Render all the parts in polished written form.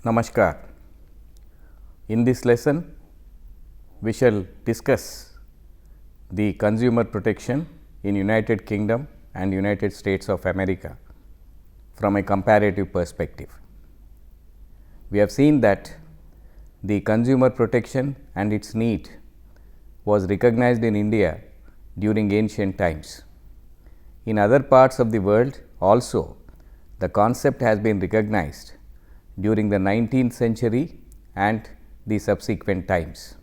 Namaskar. In this lesson, we shall discuss the consumer protection in United Kingdom and United States of America from a comparative perspective. We have seen that the consumer protection and its need was recognized in India during ancient times. In other parts of the world also, the concept has been recognized during the 19th century and the subsequent times.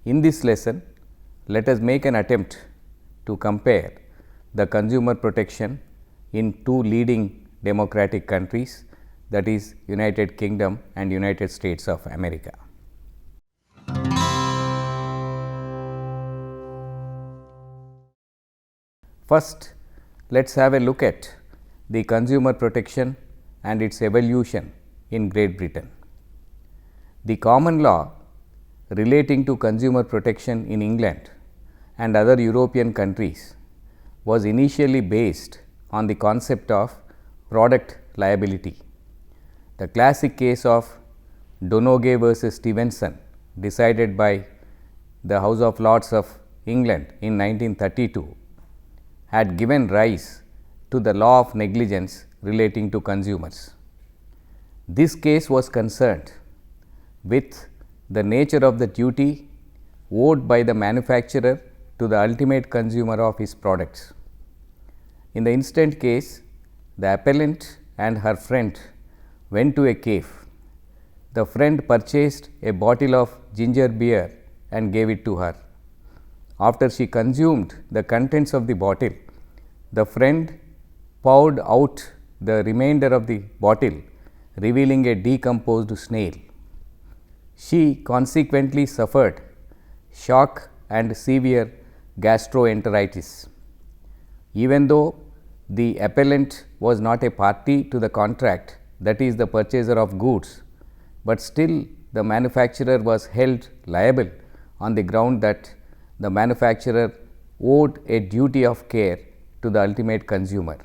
In this lesson, let us make an attempt to compare the consumer protection in two leading democratic countries, that is United Kingdom and United States of America. First, let us have a look at the consumer protection and its evolution in Great Britain. The common law relating to consumer protection in England and other European countries was initially based on the concept of product liability. The classic case of Donoghue versus Stevenson, decided by the House of Lords of England in 1932, had given rise to the law of negligence relating to consumers. This case was concerned with the nature of the duty owed by the manufacturer to the ultimate consumer of his products. In the instant case, the appellant and her friend went to a cave. The friend purchased a bottle of ginger beer and gave it to her. After she consumed the contents of the bottle, the friend poured out the remainder of the bottle, revealing a decomposed snail. She consequently suffered shock and severe gastroenteritis. Even though the appellant was not a party to the contract, that is the purchaser of goods, but still the manufacturer was held liable on the ground that the manufacturer owed a duty of care to the ultimate consumer.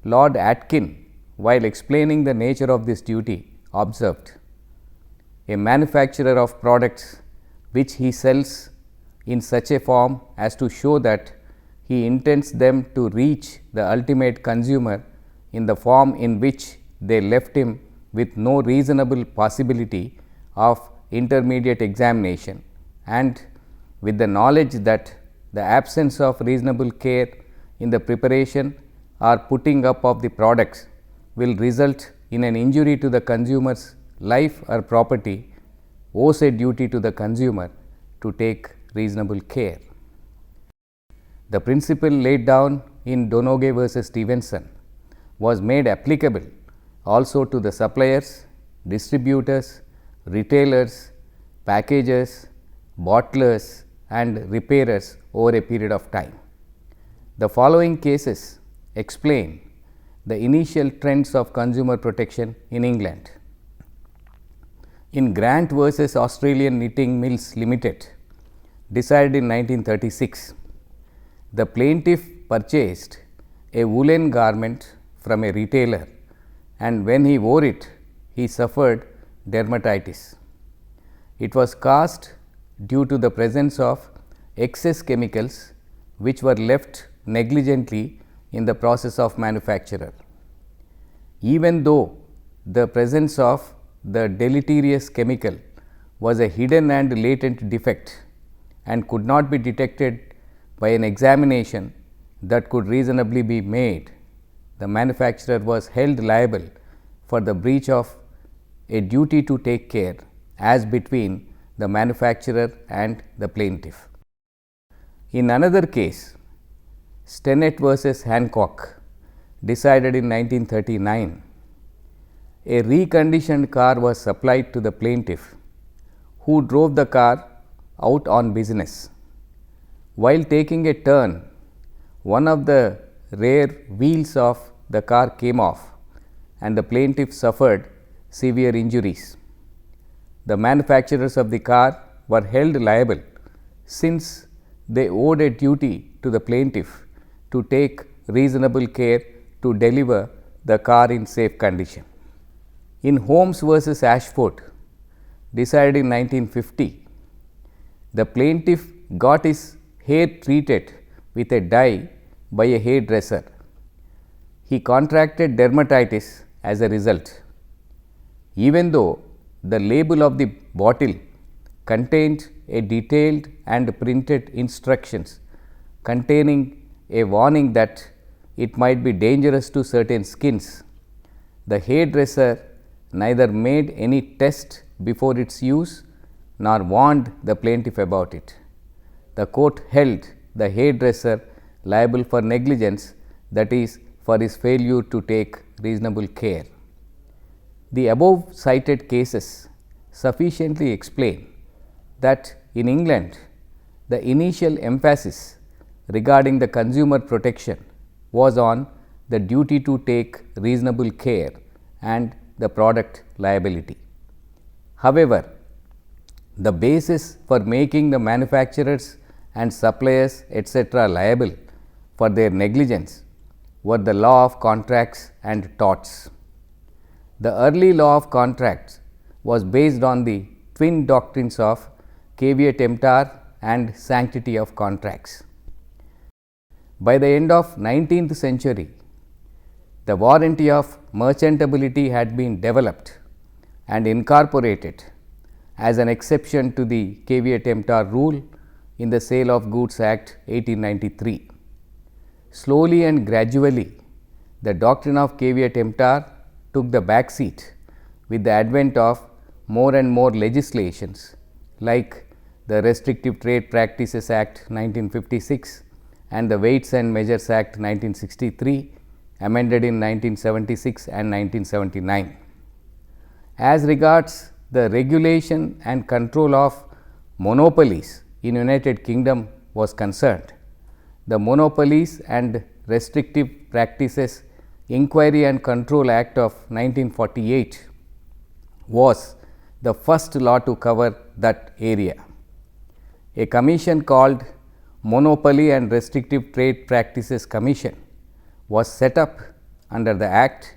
Lord Atkin, while explaining the nature of this duty, observed, "A manufacturer of products which he sells in such a form as to show that he intends them to reach the ultimate consumer in the form in which they left him with no reasonable possibility of intermediate examination, and with the knowledge that the absence of reasonable care in the preparation or putting up of the products will result in an injury to the consumer's life or property, owes a duty to the consumer to take reasonable care." The principle laid down in Donoghue versus Stevenson was made applicable also to the suppliers, distributors, retailers, packagers, bottlers and repairers over a period of time. The following cases explain the initial trends of consumer protection in England. In Grant versus Australian Knitting Mills Limited, decided in 1936, the plaintiff purchased a woolen garment from a retailer, and when he wore it, he suffered dermatitis. It was caused due to the presence of excess chemicals which were left negligently in the process of manufacture. Even though the presence of the deleterious chemical was a hidden and latent defect and could not be detected by an examination that could reasonably be made, the manufacturer was held liable for the breach of a duty to take care as between the manufacturer and the plaintiff. In another case, Stennett versus Hancock, decided in 1939, a reconditioned car was supplied to the plaintiff, who drove the car out on business. While taking a turn, one of the rear wheels of the car came off and the plaintiff suffered severe injuries. The manufacturers of the car were held liable since they owed a duty to the plaintiff to take reasonable care to deliver the car in safe condition. In Holmes versus Ashford, decided in 1950, the plaintiff got his hair treated with a dye by a hairdresser. He contracted dermatitis as a result. Even though the label of the bottle contained a detailed and printed instructions containing a warning that it might be dangerous to certain skins, the hairdresser neither made any test before its use nor warned the plaintiff about it. The court held the hairdresser liable for negligence, that is, for his failure to take reasonable care. The above cited cases sufficiently explain that in England, the initial emphasis regarding the consumer protection was on the duty to take reasonable care and the product liability. However, the basis for making the manufacturers and suppliers etc. liable for their negligence were the law of contracts and torts. The early law of contracts was based on the twin doctrines of caveat emptor and sanctity of contracts. By the end of 19th century, the warranty of merchantability had been developed and incorporated as an exception to the caveat emptor rule in the Sale of Goods Act 1893. Slowly and gradually, the doctrine of caveat emptor took the back seat with the advent of more and more legislations like the Restrictive Trade Practices Act 1956 and the Weights and Measures Act 1963, amended in 1976 and 1979. As regards the regulation and control of monopolies in United Kingdom was concerned, the Monopolies and Restrictive Practices Inquiry and Control Act of 1948 was the first law to cover that area. A commission called Monopoly and Restrictive Trade Practices Commission was set up under the Act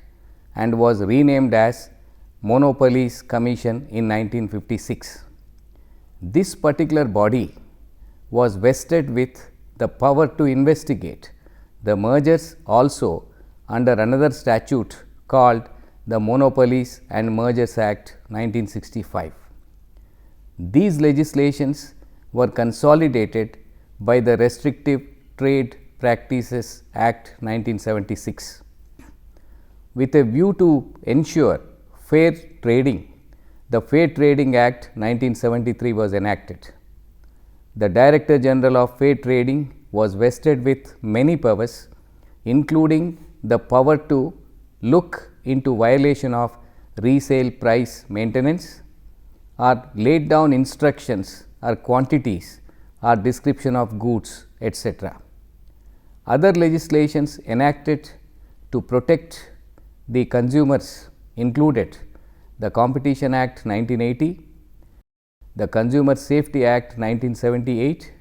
and was renamed as Monopolies Commission in 1956. This particular body was vested with the power to investigate the mergers also under another statute called the Monopolies and Mergers Act 1965. These legislations were consolidated by the Restrictive Trade Practices Act 1976. With a view to ensure fair trading, the Fair Trading Act 1973 was enacted. The Director General of Fair Trading was vested with many powers, including the power to look into violation of resale price maintenance or laid down instructions or quantities or description of goods, etc. Other legislations enacted to protect the consumers included the Competition Act 1980, the Consumer Safety Act 1978,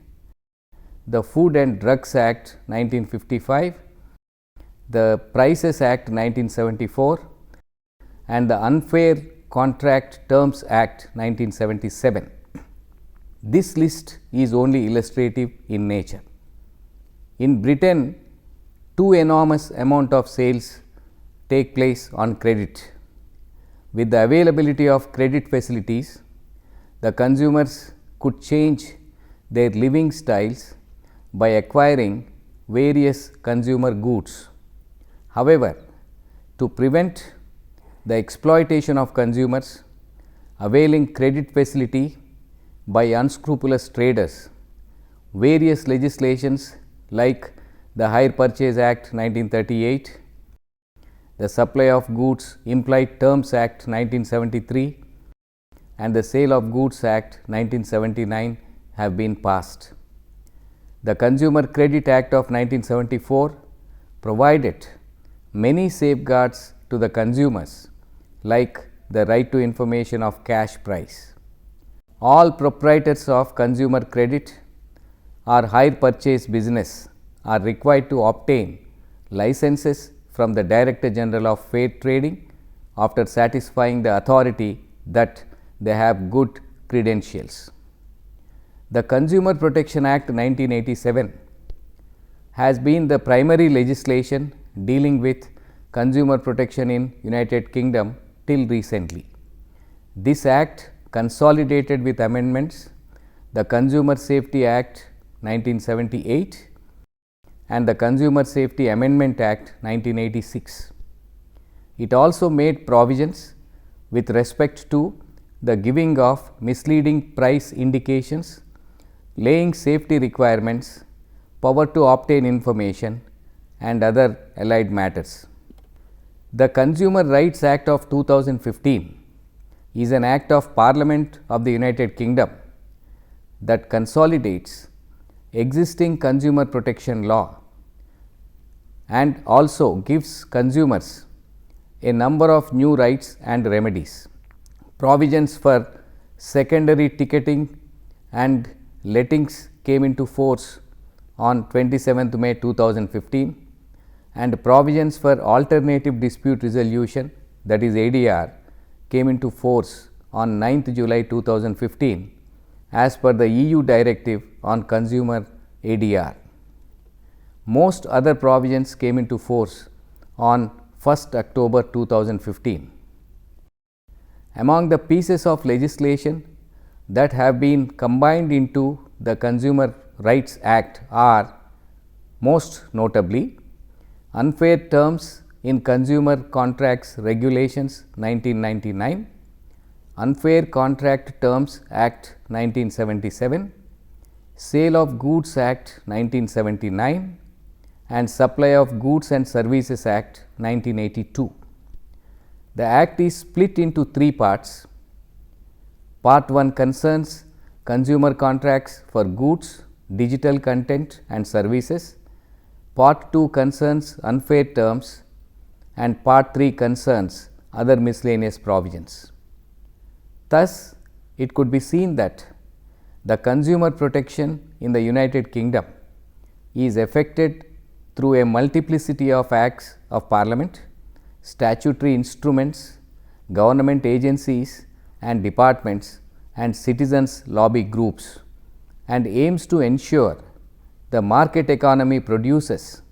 the Food and Drugs Act 1955, the Prices Act 1974 and the Unfair Contract Terms Act 1977. This list is only illustrative in nature. In Britain, two enormous amount of sales take place on credit. With the availability of credit facilities, the consumers could change their living styles by acquiring various consumer goods. However, to prevent the exploitation of consumers availing credit facility by unscrupulous traders, various legislations like the Hire Purchase Act 1938, the Supply of Goods Implied Terms Act 1973 and the Sale of Goods Act 1979 have been passed. The Consumer Credit Act of 1974 provided many safeguards to the consumers, like the right to information of cash price. All proprietors of consumer credit or hire purchase business are required to obtain licenses from the Director General of Fair Trading after satisfying the authority that they have good credentials. The Consumer Protection Act 1987 has been the primary legislation dealing with consumer protection in United Kingdom till recently. This act consolidated with amendments the Consumer Safety Act 1978 and the Consumer Safety Amendment Act 1986. It also made provisions with respect to the giving of misleading price indications, laying safety requirements, power to obtain information and other allied matters. The Consumer Rights Act of 2015 is an act of Parliament of the United Kingdom that consolidates existing consumer protection law and also gives consumers a number of new rights and remedies. Provisions for secondary ticketing and lettings came into force on 27th May 2015 and provisions for alternative dispute resolution, that is ADR, came into force on 9th July 2015 as per the EU directive on consumer ADR. Most other provisions came into force on 1st October 2015. Among the pieces of legislation that have been combined into the Consumer Rights Act are most notably Unfair Terms in Consumer Contracts Regulations 1999, Unfair Contract Terms Act 1977, Sale of Goods Act 1979 and Supply of Goods and Services Act 1982. The Act is split into three parts. Part 1 concerns consumer contracts for goods, digital content and services. Part 2 concerns unfair terms and Part 3 concerns other miscellaneous provisions. Thus, it could be seen that the consumer protection in the United Kingdom is effected through a multiplicity of acts of Parliament, statutory instruments, government agencies and departments and citizens lobby groups, and aims to ensure the market economy produces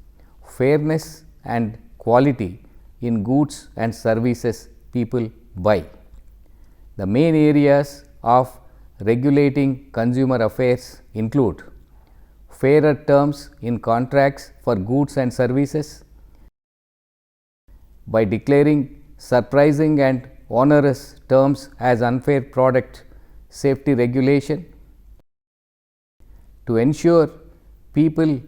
fairness and quality in goods and services people buy. The main areas of regulating consumer affairs include fairer terms in contracts for goods and services by declaring surprising and onerous terms as unfair product safety regulation, to ensure people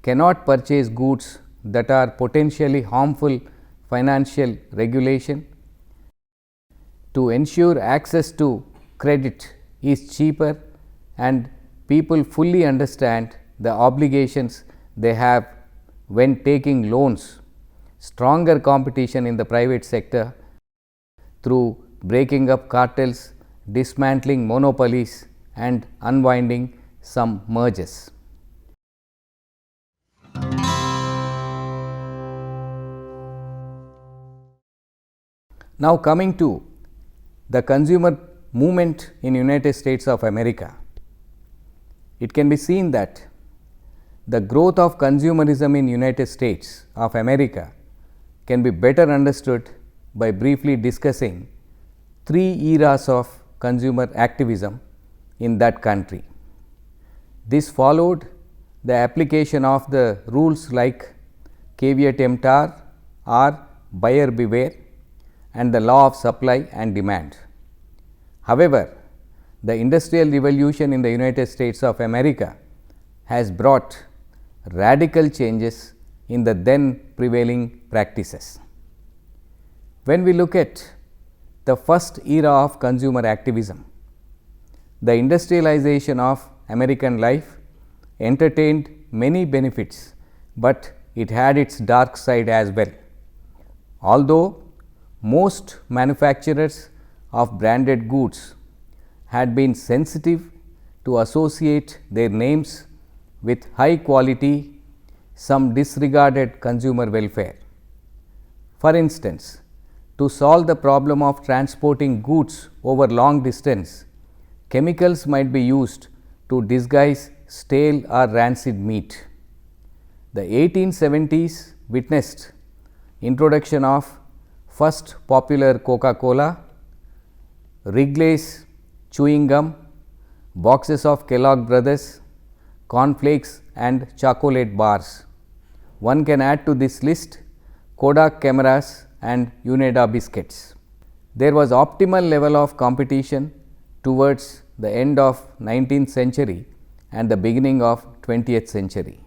cannot purchase goods that are potentially harmful financial regulation, to ensure access to credit is cheaper and people fully understand the obligations they have when taking loans, stronger competition in the private sector through breaking up cartels, dismantling monopolies and unwinding some mergers. Now coming to the consumer movement in United States of America, it can be seen that the growth of consumerism in United States of America can be better understood by briefly discussing three eras of consumer activism in that country. This followed the application of the rules like caveat emptor or buyer beware and the law of supply and demand. However, the industrial revolution in the United States of America has brought radical changes in the then prevailing practices. When we look at the first era of consumer activism, the industrialization of American life entertained many benefits, but it had its dark side as well. Although most manufacturers of branded goods had been sensitive to associate their names with high quality, some disregarded consumer welfare. For instance, to solve the problem of transporting goods over long distance, chemicals might be used to disguise stale or rancid meat. The 1870s witnessed introduction of first popular Coca-Cola, Wrigley's chewing gum, boxes of Kellogg Brothers, cornflakes and chocolate bars. One can add to this list Kodak cameras and Uneda biscuits. There was optimal level of competition towards the end of 19th century and the beginning of 20th century.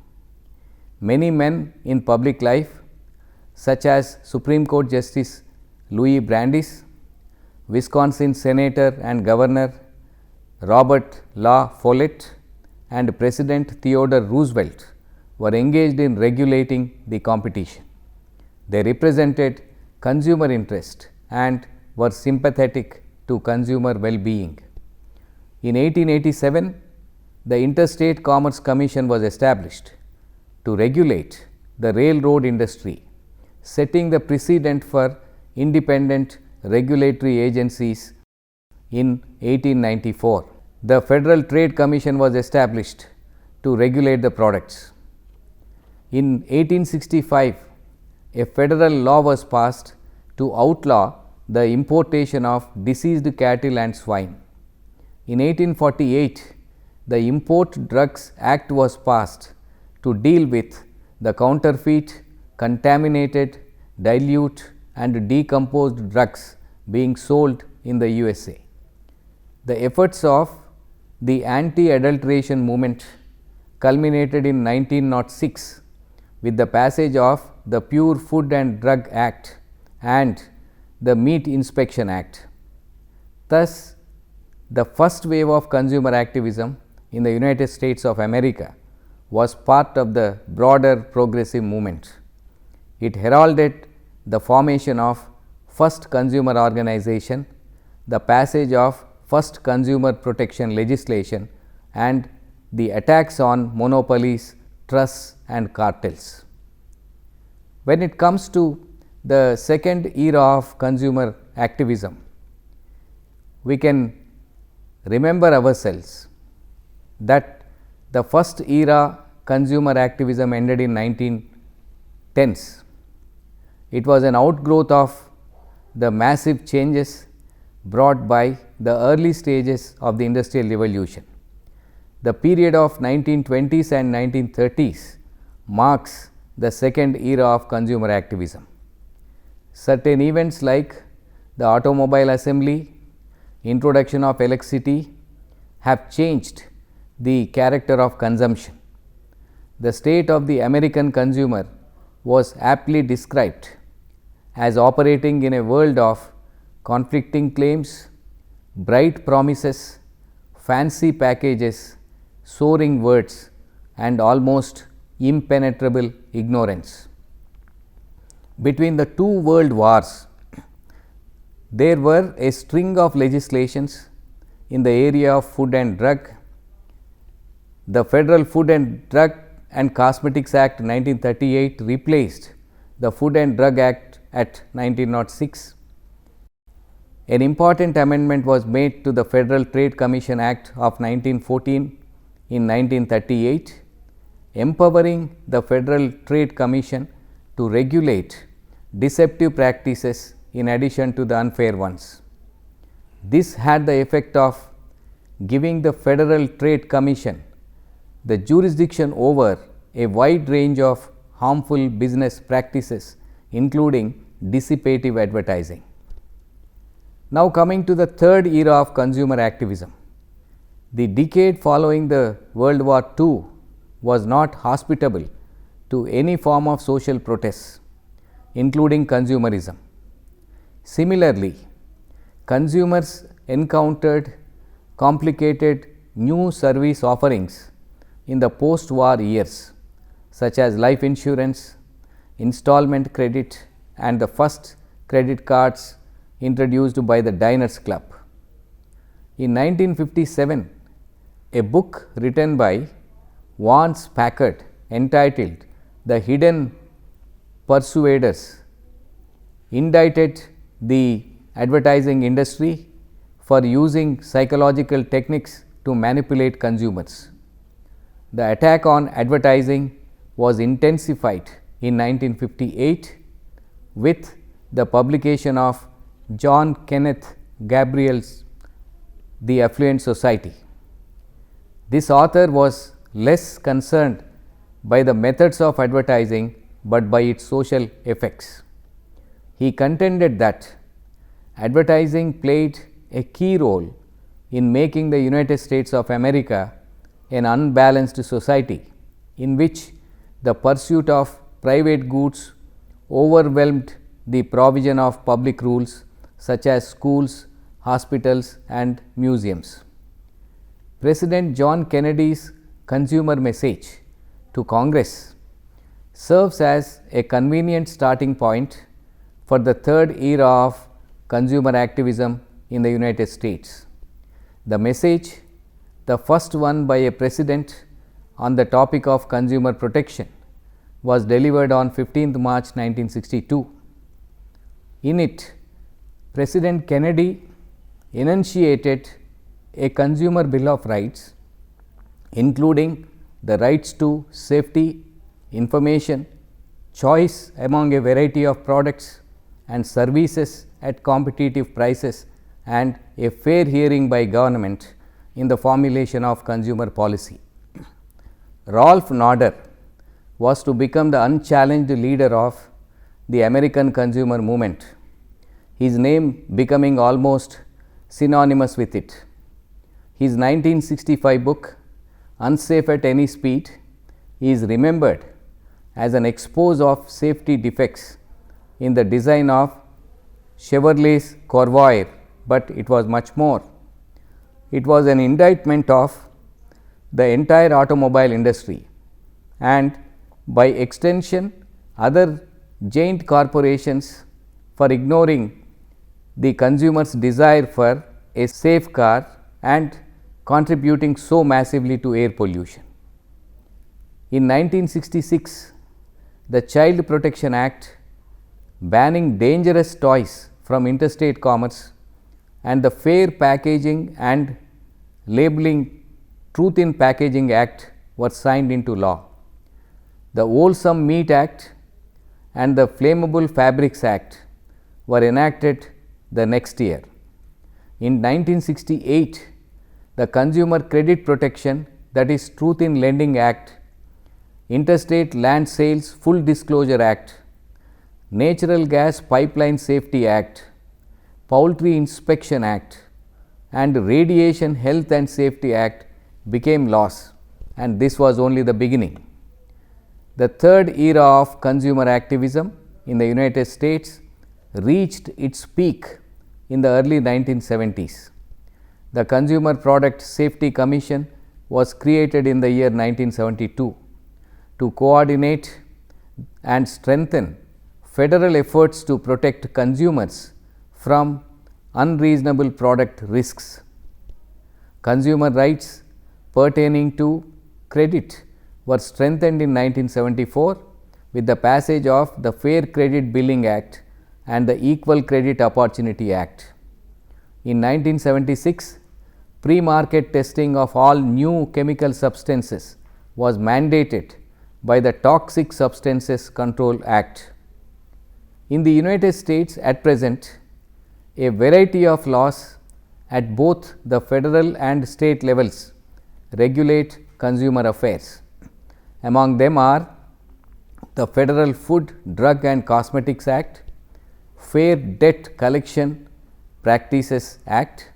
Many men in public life such as Supreme Court Justice Louis Brandeis, Wisconsin Senator and Governor Robert La Follette and President Theodore Roosevelt were engaged in regulating the competition. They represented consumer interest and were sympathetic to consumer well-being. In 1887, the Interstate Commerce Commission was established to regulate the railroad industry, setting the precedent for independent regulatory agencies in 1894. The Federal Trade Commission was established to regulate the products. In 1865, a federal law was passed to outlaw the importation of diseased cattle and swine. In 1848, the Import Drugs Act was passed to deal with the counterfeit, contaminated, dilute and decomposed drugs being sold in the USA. The efforts of the anti-adulteration movement culminated in 1906 with the passage of the Pure Food and Drug Act and the Meat Inspection Act. Thus, the first wave of consumer activism in the United States of America was part of the broader progressive movement. It heralded the formation of first consumer organization, the passage of first consumer protection legislation and the attacks on monopolies, trusts and cartels. When it comes to the second era of consumer activism, we can remember ourselves that the first era consumer activism ended in 1910s. It was an outgrowth of the massive changes brought by the early stages of the industrial revolution. The period of 1920s and 1930s marks the second era of consumer activism. Certain events like the automobile assembly, introduction of electricity have changed the character of consumption. The state of the American consumer was aptly described as operating in a world of conflicting claims, bright promises, fancy packages, soaring words and almost impenetrable ignorance. Between the two world wars, there were a string of legislations in the area of food and drug. The Federal Food and Drug and Cosmetics Act 1938 replaced the Food and Drug Act at 1906. An important amendment was made to the Federal Trade Commission Act of 1914 in 1938, empowering the Federal Trade Commission to regulate deceptive practices in addition to the unfair ones. This had the effect of giving the Federal Trade Commission the jurisdiction over a wide range of harmful business practices, including dissipative advertising. Now, coming to the third era of consumer activism. The decade following the World War II was not hospitable to any form of social protest, including consumerism. Similarly, consumers encountered complicated new service offerings in the post-war years, such as life insurance, installment credit and the first credit cards introduced by the Diners Club. In 1957, a book written by Vance Packard entitled The Hidden Persuaders indicted the advertising industry for using psychological techniques to manipulate consumers. The attack on advertising was intensified in 1958 with the publication of John Kenneth Gabriel's The Affluent Society. This author was less concerned by the methods of advertising, but by its social effects. He contended that advertising played a key role in making the United States of America an unbalanced society in which the pursuit of private goods overwhelmed the provision of public rules such as schools, hospitals, and museums. President John Kennedy's consumer message to Congress serves as a convenient starting point for the third era of consumer activism in the United States. The message, the first one by a president on the topic of consumer protection, was delivered on 15th March 1962. In it, President Kennedy enunciated a consumer bill of rights, including the rights to safety, information, choice among a variety of products and services at competitive prices, and a fair hearing by government in the formulation of consumer policy. Ralph Nader was to become the unchallenged leader of the American consumer movement, his name becoming almost synonymous with it. His 1965 book, Unsafe at Any Speed, is remembered as an expose of safety defects in the design of Chevrolet's Corvair, but it was much more. It was an indictment of the entire automobile industry and, by extension, other giant corporations for ignoring the consumer's desire for a safe car and contributing so massively to air pollution. In 1966, the Child Protection Act, banning dangerous toys from interstate commerce, and the Fair Packaging and Labeling Truth in Packaging Act were signed into law. The Wholesome Meat Act and the Flammable Fabrics Act were enacted the next year. In 1968, the Consumer Credit Protection, that is Truth in Lending Act, Interstate Land Sales Full Disclosure Act, Natural Gas Pipeline Safety Act, Poultry Inspection Act, and Radiation Health and Safety Act became laws, and this was only the beginning. The third era of consumer activism in the United States reached its peak in the early 1970s. The Consumer Product Safety Commission was created in the year 1972 to coordinate and strengthen federal efforts to protect consumers from unreasonable product risks. Consumer rights pertaining to credit were strengthened in 1974 with the passage of the Fair Credit Billing Act and the Equal Credit Opportunity Act. In 1976, pre-market testing of all new chemical substances was mandated by the Toxic Substances Control Act. In the United States at present, a variety of laws at both the federal and state levels regulate consumer affairs. Among them are the Federal Food, Drug and Cosmetics Act, Fair Debt Collection Practices Act,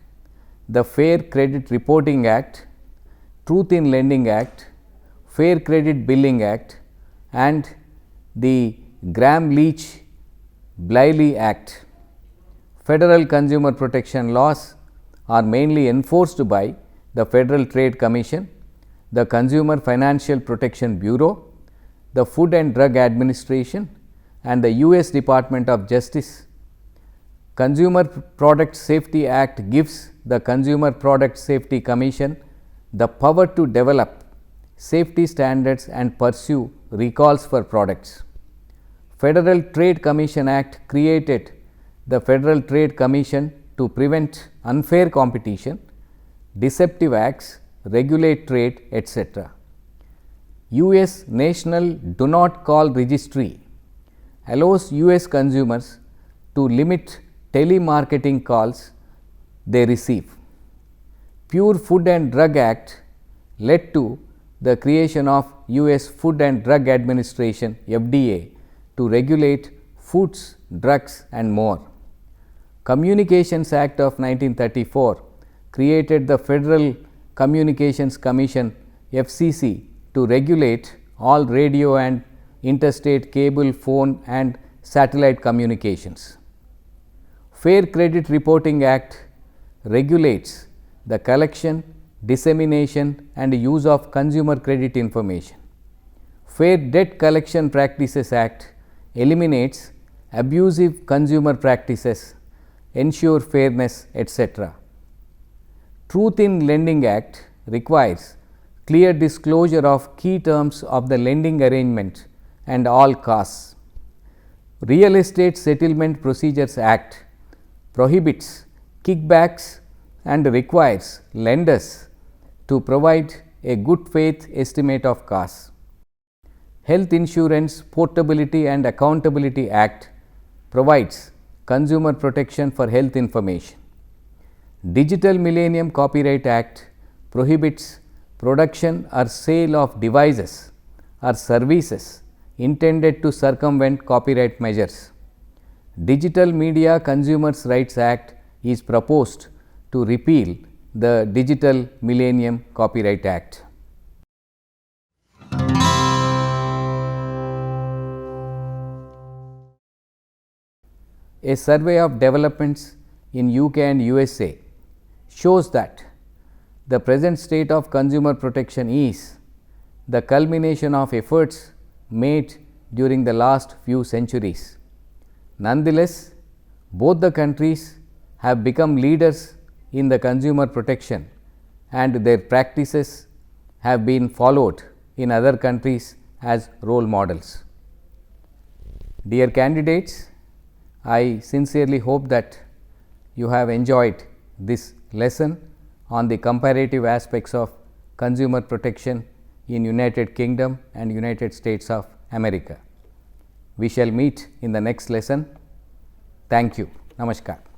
the Fair Credit Reporting Act, Truth in Lending Act, Fair Credit Billing Act, and the Gramm-Leach-Bliley Act. Federal consumer protection laws are mainly enforced by the Federal Trade Commission, the Consumer Financial Protection Bureau, the Food and Drug Administration, and the U.S. Department of Justice. Consumer Product Safety Act gives the Consumer Product Safety Commission the power to develop safety standards and pursue recalls for products. Federal Trade Commission Act created the Federal Trade Commission to prevent unfair competition, deceptive acts, regulate trade, etc. US National Do Not Call Registry allows US consumers to limit telemarketing calls they receive. Pure Food and Drug Act led to the creation of US Food and Drug Administration FDA to regulate foods, drugs and more. Communications Act of 1934 created the Federal Communications Commission FCC to regulate all radio and interstate cable, phone and satellite communications. Fair Credit Reporting Act regulates the collection, dissemination and use of consumer credit information. Fair Debt Collection Practices Act eliminates abusive consumer practices, ensure fairness, etc. Truth in Lending Act requires clear disclosure of key terms of the lending arrangement and all costs. Real Estate Settlement Procedures Act prohibits kickbacks and requires lenders to provide a good faith estimate of costs. Health Insurance Portability and Accountability Act provides consumer protection for health information. Digital Millennium Copyright Act prohibits production or sale of devices or services intended to circumvent copyright measures. Digital Media Consumers Rights Act is proposed to repeal the Digital Millennium Copyright Act. A survey of developments in UK and USA shows that the present state of consumer protection is the culmination of efforts made during the last few centuries. Nonetheless, both the countries have become leaders in the consumer protection and their practices have been followed in other countries as role models. Dear candidates, I sincerely hope that you have enjoyed this lesson on the comparative aspects of consumer protection in United Kingdom and United States of America. We shall meet in the next lesson. Thank you. Namaskar.